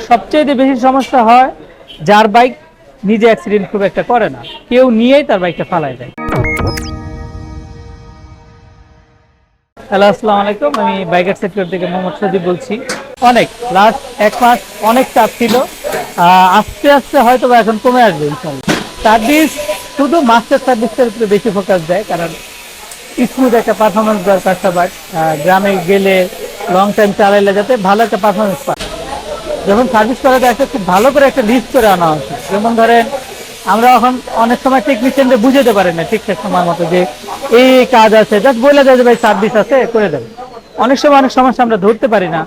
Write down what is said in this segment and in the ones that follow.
সবচেয়ে বেশি সমস্যা হয় যার বাইক নিজে অ্যাক্সিডেন্ট খুব একটা করে না, কেউ নিয়েই তার বাইকটা ফালায় দেয়। হ্যালো, আসসালামু আলাইকুম। আমি বাইকার সেক্টর থেকে মোহাম্মদ সজিব বলছি। অনেক লাস্ট এক মাস অনেক চাপ ছিল, আস্তে আস্তে হয়তো এখন কমে আসবে ইনশাল্লাহ। সার্ভিস শুধু মাস্টার সার্ভিসের উপরে বেশি ফোকাস দেয়, কারণ স্মুথ একটা পারফরমেন্স দরকার সবার। গ্রামে গেলে লং টাইম চালাইলে যাতে ভালো একটা পারফরমেন্স পায়, যখন সার্ভিস করাতে একটা খুব ভালো করে একটা লিস্ট করে আনা উচিত। যেমন ধরেন, আমরা এখন অনেক সময় টেকনিশিয়ানদের বুঝাতে পারি না ঠিকঠাক সময় মতো যে এই কাজ আছে, জাস্ট বলে দেয় যে ভাই সার্ভিস আছে করে দেবে। অনেক সময় অনেক সমস্যা আমরা ধরতে পারি না,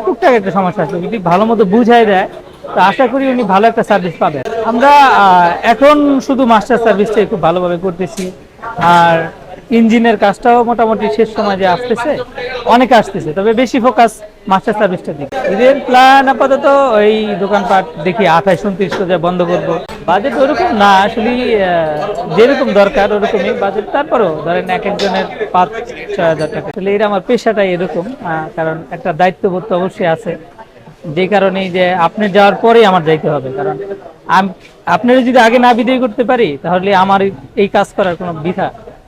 টুকটাক একটা সমস্যা আছে। যদি ভালো মতো বুঝাই দেয় তো আশা করি উনি ভালো একটা সার্ভিস পাবে। আমরা এখন শুধু মাস্টার সার্ভিসটাই খুব ভালোভাবে করতেছি, আর ইঞ্জিনের কাজটাও মোটামুটি শেষ সময় যে আসতেছে, অনেকে আসতেছে, তবে বেশি ফোকাস মাস্টার সার্ভিসটার দিকে। ঈদের প্ল্যান আপাতত ওই দোকানপাট দেখি 28-29 রোজা বন্ধ করব। বাজেট ওরকম না আসলে, যেরকম দরকার ওরকমই বাজেট। তারপরেও ধরেন এক একজনের 5-6 হাজার টাকা। আসলে এটা আমার পেশাটাই এরকম, কারণ একটা দায়িত্ববোধ তো অবশ্যই আছে। যে কারণে যে আপনি যাওয়ার পরেই আমার যাইতে হবে, কারণ আপনারা যদি আগে না বিদায় করতে পারি তাহলে আমার এই কাজ করার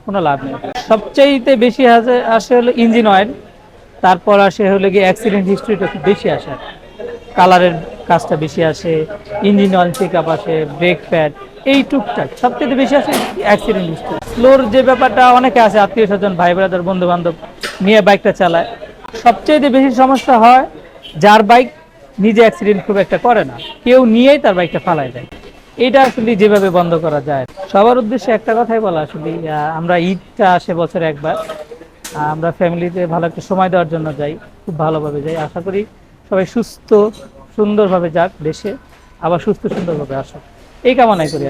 কোনো লাভ নেই। সবচাইতে বেশি আসে হলো ইঞ্জিন অয়েল, তারপর আসে হলো গিয়ে অ্যাক্সিডেন্ট হিস্ট্রিটা খুব বেশি আসে, কালারের কাজটা বেশি আসে, ইঞ্জিন অয়েল চেক আপ আসে, ব্রেক প্যাড, এই টুকটাক সবচেয়ে বেশি আসে অ্যাক্সিডেন্ট হিস্ট্রি। স্লোর যে ব্যাপারটা অনেকে আছে, আত্মীয় স্বজন ভাই ব্রাদার বন্ধু বান্ধব নিয়ে বাইকটা চালায়। সবচেয়ে বেশি সমস্যা হয় যার বাইক নিজে অ্যাক্সিডেন্ট খুব একটা করে না, কেউ নিয়েই তার বাইকটা ফালায় দেয়। এটা আসলে যেভাবে বন্ধ করা যায়, সবার উদ্দেশ্যে একটা কথাই বলা, আসলে আমরা ঈদটা আসে বছরে একবার, আমরা ফ্যামিলিতে ভালো একটা সময় দেওয়ার জন্য যাই, খুব ভালোভাবে যাই। আশা করি সবাই সুস্থ সুন্দরভাবে যাক দেশে, আবার সুস্থ সুন্দরভাবে আসুক, এই কামনাই করি।